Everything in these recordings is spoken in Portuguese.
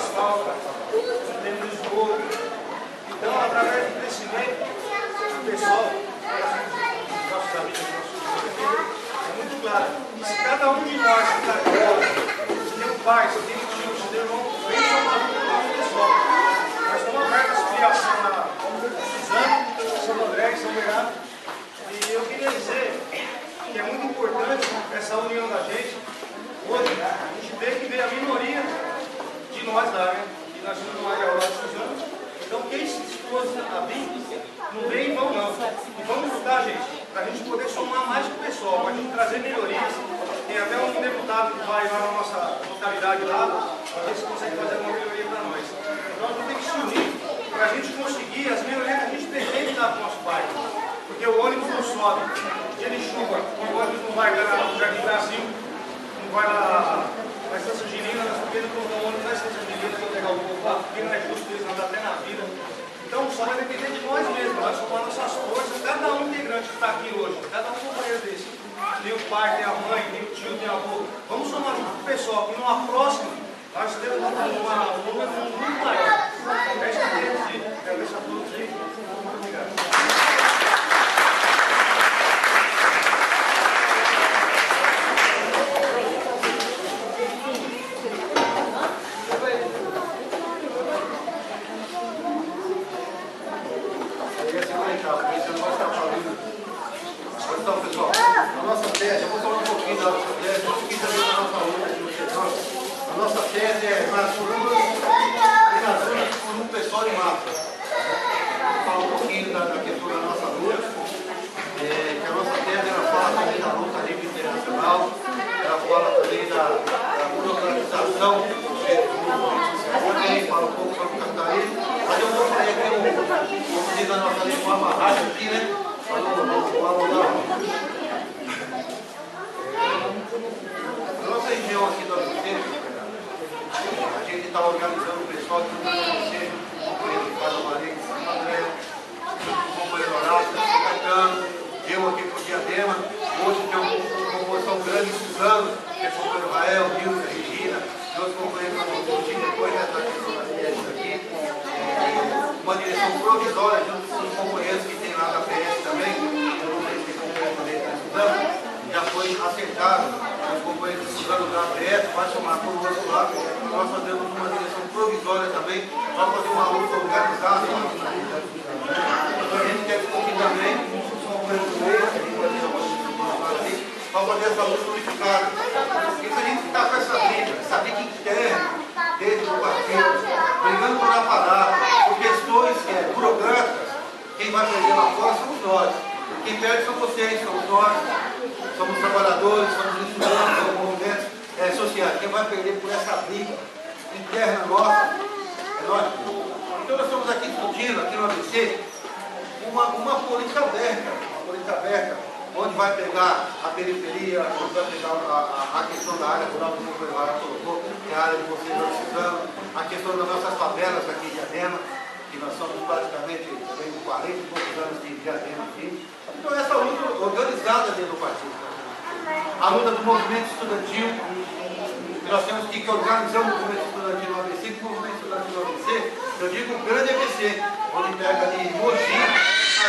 asfalto, não temos esgoto. Então, através do crescimento do pessoal, nossos amigos, é muito claro. E se cada um de nós que está aqui, se tem um pai, se tem um tio, se tem um irmão, vem chamar o pessoal. Nós estamos abertos a filiação na Suzano, São André e São Bernardo. E eu queria dizer que é muito importante essa união da gente. Hoje, a gente vê que veio a minoria de nós lá, né? E nós somos uma área lá de Suzano. Então, quem se dispôs a vir, não vem em vão não. E vamos lutar, gente, para a gente poder somar mais com o pessoal, para a gente trazer melhorias. Tem até um deputado que vai lá na nossa localidade lá, para ver se consegue fazer uma melhoria para nós. Então, a gente tem que se unir para a gente conseguir as melhorias que a gente pretende dar para o nosso bairro. Porque o ônibus não sobe, dia de chuva, o ônibus não vai lá no Jardim Brasil, não vai lá na Estância Girina, nós estamos colocar o ônibus na Estância Girina para pegar o povo lá, porque não é justo eles não dar até na vida. Então só vai depender de nós mesmos, nós somos as nossas forças, cada um integrante que está aqui hoje, cada um companheiro desse. Tem o pai, tem a mãe, tem o tio, tem a avô. Vamos somar junto com o pessoal, que numa próxima nós temos um número muito maior. É isso que eu queria dizer. Agradeço a todos aí. Muito obrigado. Então, pessoal, a nossa tese, eu vou falar um pouquinho da nossa tese, um pouquinho também da nossa luta de nutrição. A nossa tese é nas ruas e nas ruas por um pessoal de massa. Vou falar um pouquinho da questão da nossa luta, que a nossa tese ela fala também da luta livre internacional, ela fala também da burocratização dos seres humanos, também fala um pouco sobre o capitalismo, mas eu vou fazer aqui como diz a nossa lei, uma amarragem aqui, né? A nossa região aqui do ABC, a gente está organizando o pessoal que está no ABC, o companheiro de Casa Maria, São André, o companheiro Horácio, São Caetano, eu aqui para o Diadema, hoje tem uma composição grande em Suzano, que é o companheiro Rael, Nilson, Regina, e outros companheiros da Monte, depois dessa questão da PS aqui, uma direção provisória junto com os companheiros que tem lá da PS também, eu não sei se tem companheiro também está estudando, já foi acertado, os companheiros estudando da APS, vai chamar conosco lá, nós fazemos uma direção provisória também, para fazer uma luta organizada lá na cidade. Então a gente quer discutir também, os companheiros do meio, que a gente vai ter uma discussão para fazer essa luta unificada. Porque se a gente está com essa briga interna, dentro do partido, brigando por aparato, por questões burocráticas, quem vai perder lá fora somos nós. Quem perde são vocês, somos nós. Somos trabalhadores, somos estudantes, somos movimentos sociais. Quem vai perder por essa briga interna nossa é nós. Então nós estamos aqui discutindo, aqui no ABC, uma política aberta, onde vai pegar a periferia, onde vai pegar a questão da área rural, como o Lara colocou, que é a área de vocês estão precisando, a questão das nossas favelas aqui em Diadema, que nós somos praticamente 40 e poucos anos de Diadema aqui. Então essa luta organizada dentro do partido. A luta do movimento estudantil, que nós temos que organizar o movimento estudantil no ABC, que o movimento estudantil no ABC, eu digo o grande ABC, onde pega de Mogi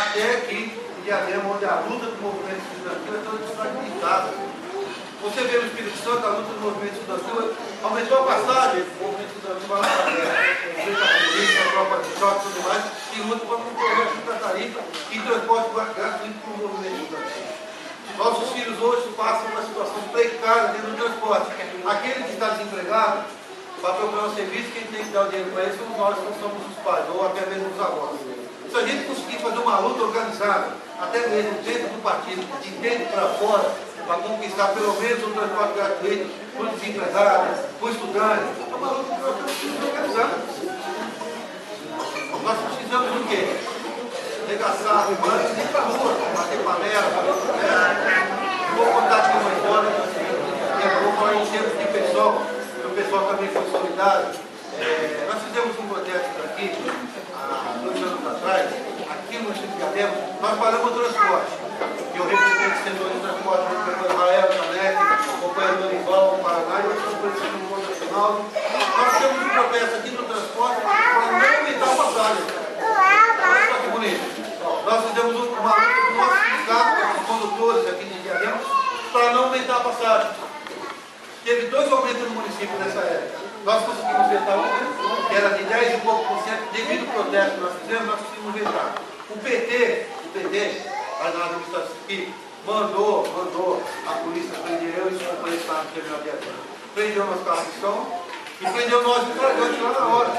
até aqui em Diadema, onde a luta do movimento estudantil é toda desfragmentada. Você vê no Espírito Santo a luta do movimento estudantil, aumentou a passagem, o movimento estudantil vai lá para a guerra, a polícia, a tropa de choque e tudo mais, e luta para concorrer junto à tarifa e transporte gratuito para o movimento estudantil. Nossos filhos hoje passam uma situação precária dentro do transporte. Aquele que está desempregado, para procurar um serviço, quem tem que dar o dinheiro para ele somos nós, que somos os pais, ou até mesmo os avós. Se a gente conseguir fazer uma luta organizada, até mesmo dentro do partido, de dentro para fora, para conquistar pelo menos um transporte gratuito para os desempregados, para os estudantes, é uma luta que nós precisamos organizar. Nós precisamos do quê? Regaçar humanos, ir para a rua, bater panela, vou contar aqui uma história, eu vou falar em termos de pessoal, que o pessoal também foi solidário. Nós fizemos um projeto aqui, há 2 anos atrás, aqui no município de Diadema, nós paramos o transporte. Eu representei o setor de transporte, o companheiro Rael, Janete, o companheiro Dorival, o Paraná, e nós estamos conhecendo no mundo nacional. Nós temos protesto aqui no transporte para não aumentar a passagem. Olha só que bonito. Nós fizemos uma luta com o nosso sindicato, com os condutores aqui de Diadema, para não aumentar a passagem. Teve 2 aumentos no município nessa época. Nós conseguimos vetar um, que era de 10 e pouco por cento, devido ao protesto que nós fizemos, nós conseguimos vetar. O PT, a administração aqui, mandou a polícia prender eu e os companheiros que estavam no terminal de avião. Prendeu nosso carro de som e prendeu nós de flagrante lá na hora.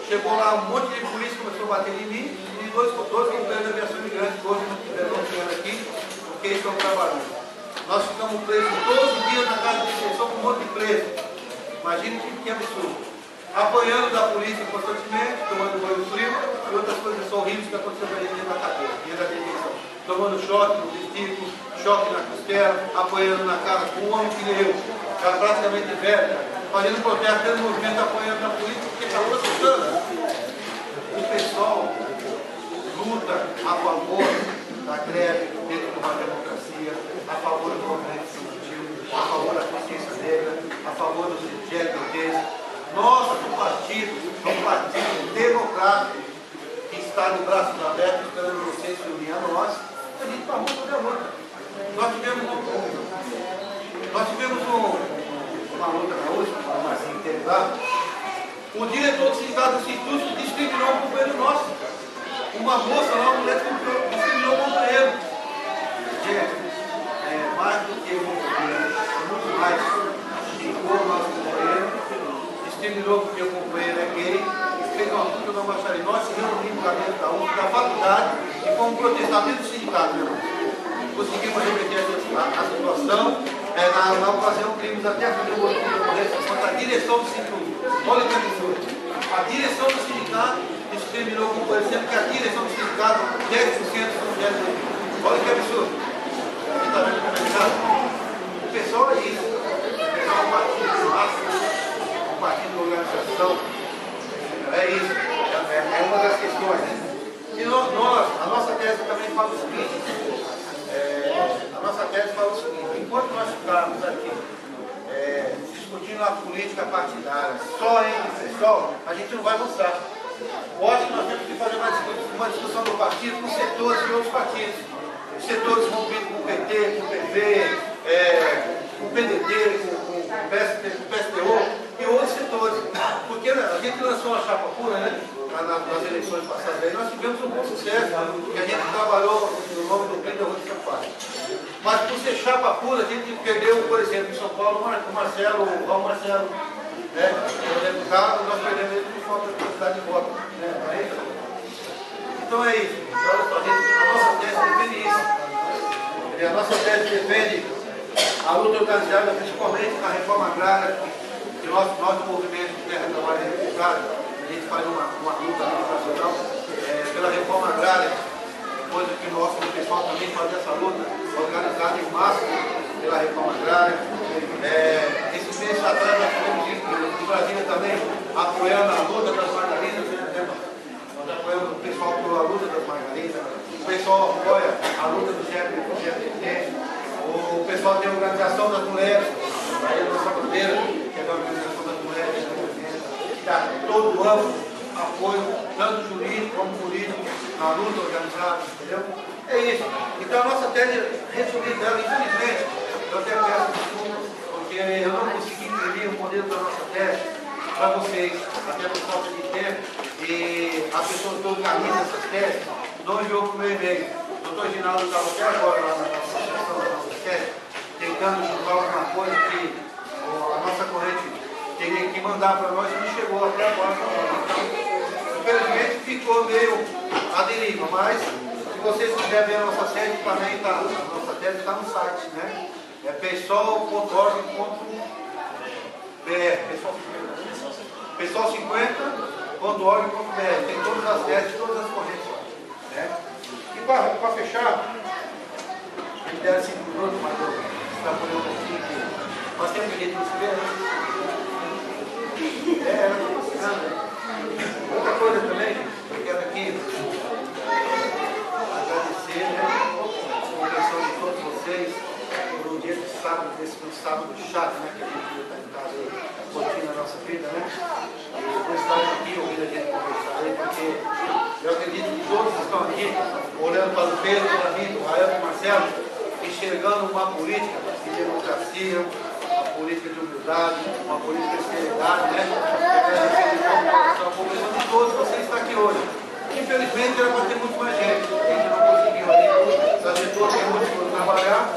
Chegou lá um monte de polícia, começou a bater em mim e dois companheiros da aviação imigrante que hoje não tiveram aqui, porque eles estão trabalhando. Nós ficamos presos 12 dias na casa de detenção com um monte de preso. Imagine que absurdo. Apanhando da polícia constantemente, tomando banho frio e outras coisas horríveis que aconteceram ali dentro da cadeia, dentro da detenção. Tomando choque no vestido, choque na costela, apanhando na cara com um homem que nem eu, já praticamente velho, fazendo protesto dentro do movimento, apanhando na polícia, porque está protestando. O pessoal luta a favor da greve dentro de uma democracia, a favor do movimento estudantil, a favor da consciência negra, a favor dos LGBTs. Nós, do partido, é um partido democrático que está de braços abertos, esperando vocês se unir a nós, a gente está muito fazer a luta. Nós tivemos uma luta na última, o Marcinho teve lá. O diretor do sindicato do Instituto discriminou um companheiro nosso. Uma moça lá, uma mulher discriminou um companheiro. Gente, mais do que um companheiro, muito mais. Xingou o nosso companheiro, discriminou porque o companheiro é gay, fez uma luta na baixaria. Nós se reunimos lá dentro da faculdade e fomos protestar dentro do sindicato, meu irmão. Conseguimos reverter a situação. Na ocasião, crimes até a contra a direção do sindicato. Olha que absurdo. A direção do sindicato discriminou com o companheiro, sendo que a direção do sindicato, 10% são mulheres. Olha que absurdo. Você está vendo como é que está? O pessoal é isso. O pessoal é um partido de massa, um partido de organização. É isso. É uma das questões. E a nossa tese também fala o seguinte. Enquanto nós ficarmos aqui discutindo a política partidária só entre o pessoal, a gente não vai avançar. Eu acho que nós temos que fazer uma discussão do partido com setores de outros partidos. Setores envolvidos com o PT, com o PV, com o PDT, com o PSTU e outros setores. Porque a gente lançou uma chapa pura, né? Nas eleições passadas aí, nós tivemos um bom sucesso, que a gente trabalhou no nome do Pedro de São Paulo. Mas por ser chapa pura, a gente perdeu, por exemplo, em São Paulo, o Marcelo, né? O deputado, nós perdemos ele por falta de quantidade de votos. Né? Então é isso. Olha só, a nossa tese defende isso. A nossa tese defende a luta organizada, principalmente na reforma agrária, que nós do movimento de terra trabalho refugiado, a gente faz uma luta nacional pela reforma agrária, coisa que o nosso pessoal também faz essa luta organizada em massa pela reforma agrária. Esses meses atrás nós tivemos em Brasília também apoiando a luta das margarinas, nós apoiamos o pessoal pela luta das margarinas, o pessoal apoia a luta do GFT, o pessoal tem a organização das mulheres, aí a nossa bandeira, que é a organização das mulheres, está todo ano apoio, tanto jurídico como político, na luta organizada, entendeu? É isso. Então a nossa tese, resumida dela, infelizmente, eu até peço desculpas, porque eu não consegui imprimir o modelo da nossa tese para vocês, até por falta de tempo, e a pessoa que organiza essas teses não enviou para o meu e-mail. O doutor Ginaldo estava até agora lá na nossa sessão da nossa tese, tentando juntar alguma coisa que a nossa corrente teria que mandar para nós e não chegou até agora. Então, infelizmente ficou meio à deriva, mas se vocês quiserem ver a nossa sede, também está, a nossa tese está no site, né? É pessoal.org.br, pessoal50.org.br, tem todas as teses, todas as correntes lá, né? E para fechar, me deram 5 minutos, mas eu extrapolei um pouquinho aqui. Nós temos que escrever, né? Ela está passando. Outra coisa também, eu quero aqui agradecer, né, a compreensão de todos vocês por um dia de sábado, desse sábado chato, né, que a gente está em casa, curtindo a nossa vida, né? aqui, ouvindo a gente conversar aí, porque eu acredito que todos estão aqui, olhando para o Pedro, para mim, para o Rael, para o Marcelo, enxergando uma política de democracia, uma política de humildade, uma política de seriedade, né? A população de todos vocês está aqui hoje. Infelizmente era para ter muito mais gente, a gente não conseguiu ali, fazer todos que muitos foram trabalhar.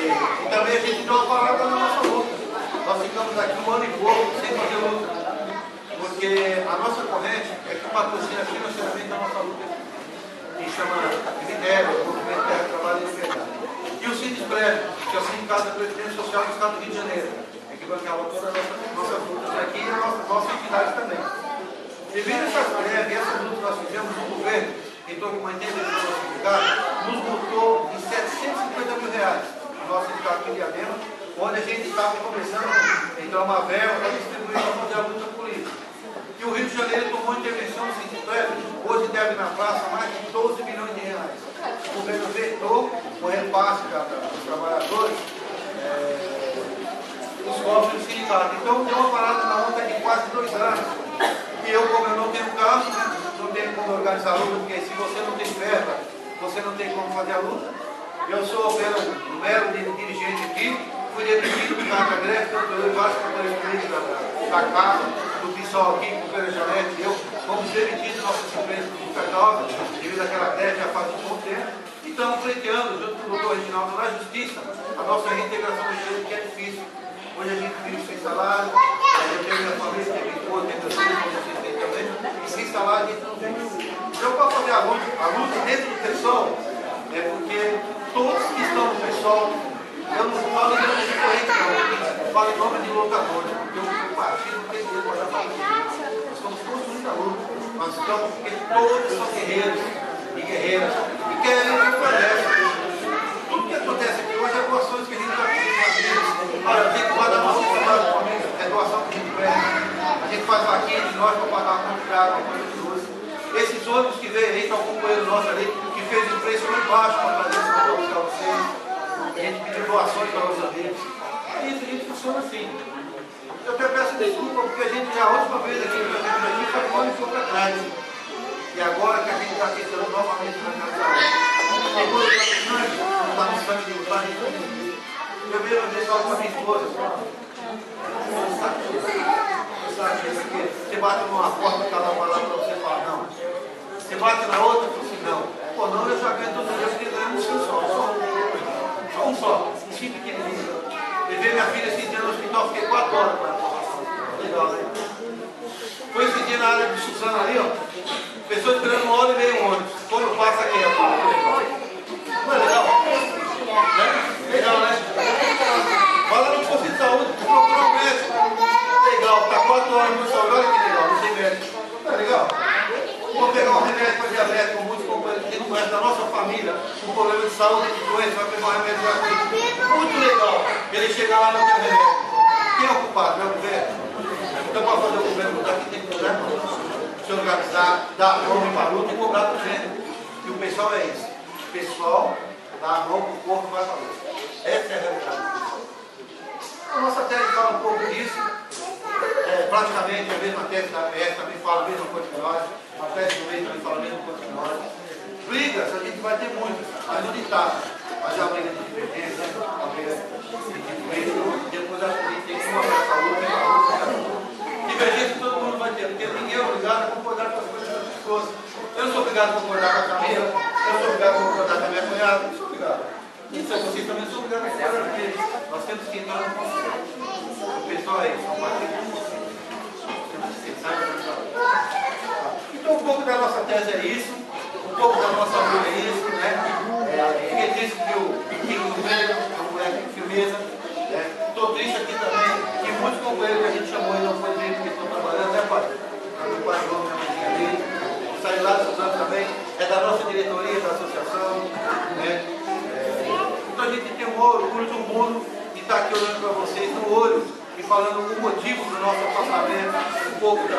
E também a gente deu uma parada na nossa luta. Nós ficamos aqui 1 ano e pouco sem fazer luta. Porque a nossa corrente é que patrocina financeiramente a nossa luta. Que chama Minério, o Movimento Terra, Trabalho e Liberdade. E o Sindesprev, que é o Sindicato da Previdência Social do Estado do Rio de Janeiro, que bancava todas as nossas lutas aqui e a nossa entidade também. Devido a essas greves, essas lutas que nós fizemos no governo, em torno de uma intervenção do sindicato, nos multou em R$750 mil no nosso sindicato de Diadema, onde a gente estava começando a entrar uma verba para distribuir para fazer a luta política. E o Rio de Janeiro tomou intervenção no Sindesprev, hoje deve na praça mais de R$12 milhões. O governo vetou o repasse dos trabalhadores os cofres do sindicato. Então deu uma parada na luta de quase 2 anos. E eu, como eu não tenho carro, não tenho como organizar a luta, porque se você não tem verba, você não tem como fazer a luta. Eu sou um mero dirigente aqui, fui demitido do cargo da greve, tanto eu e vários companheiros políticos da Casa, do PSOL aqui, com o Pedro Janete, eu fomos demitidos das nossas empresas do Cartola, devido àquela greve já faz um bom tempo. E estamos pleiteando, junto com o doutor Reginaldo, na Justiça, a nossa reintegração do direito, que é difícil. Hoje a gente vive sem salário, eu tenho minha família, tenho minha esposa, tenho meus filhos, vocês têm também, e sem salário a gente não tem. Então, para fazer a luta dentro do PSOL, é porque todos que estão no PSOL, eu não falo em nome de corrente, não, eu falo em nome de lutadores, porque o partido não tem dinheiro para dar para nós estamos todos muita luta, nós estamos porque todos são guerreiros e guerreiras, e querem o progresso. Tudo que acontece aqui hoje é doações que a gente está pedindo. Olha, eu tenho que guardar nosso trabalho com a é doação que a gente pede. A gente faz vaquinha de nós para pagar a conta de água, a conta de luz. Esses ônibus que veio aí, está um companheiro nosso ali, que fez o preço lá embaixo para trazer esse motor para vocês. A gente pediu doações para os amigos. E isso a gente funciona assim. Eu até peço desculpa, porque a gente já a última vez aqui que eu tive aqui foi 1 ano e pouco atrás. E agora que a gente está tentando novamente na casa, tem coisa que não está no sangue de lutar de tudo. Eu mesmo deixo algo para minha esposa. Você bate numa porta que ela vai lá para você falar não. Você bate na outra e fala assim, não. Pô, não, eu já ganho todo dia, porque ganho um sim só um só, um sim pequenininho. Levei minha filha esse dia no hospital, fiquei 4 horas com ela. Legal, né? Foi esse dia na área de Suzana ali, ó. Pessoa esperando 1h30 o ônibus. Quando passa aqui, ó. Não é legal? Né? Legal, né? Vai lá no posto de saúde, procura um médico. Legal, tá 4 horas no saúde, olha que legal, não tem médico. Não é legal? Vou pegar um remédio para diabetes, com muitos companheiros que não conhecem da nossa família, com problema de saúde, de doença, vai pegar um remédio gratuito. Muito legal. Ele chega lá e não tem remédio. Quem é o culpado? É o governo? Então, para fazer o governo mudar, aqui tem que mudar, se organizar, dar nome para a luta e cobrar do governo. E o pessoal é isso. O pessoal dá a mão para o corpo e vai para a luta. Essa é a realidade. A nossa tese fala um pouco disso. Praticamente a mesma tese da PS também fala a mesma coisa que nós. A tese do meio também fala a mesma coisa que nós. Brigas, a gente vai ter muitas, mas não ditado. Mas a briga de divergência, a briga de meio, depois a gente tem que uma para a luta e a luta. Divergência todo mundo vai ter, porque ninguém é obrigado a concordar com as coisas das pessoas. Eu não sou obrigado a concordar com a Camila, eu não sou obrigado a concordar com a minha cunhada, não sou obrigado. Isso é vocês também são obrigados a concordar com eles. Nós temos que entrar no conselho. O pessoal aí, são partidos. Então um pouco da nossa tese é isso, um pouco da nossa luta é isso, né? Ninguém disse que o Kiko do meio é um moleque de firmeza. Estou triste aqui também, que muitos companheiros que a gente chamou e não foi direito que estão trabalhando, né, pai? O pai João, minha mãezinha ali, saiu lá de Suzano também, é da nossa diretoria, da associação, né? Então a gente tem um orgulho do mundo de estar aqui olhando para vocês no olho e falando o motivo do nosso afastamento, um pouco da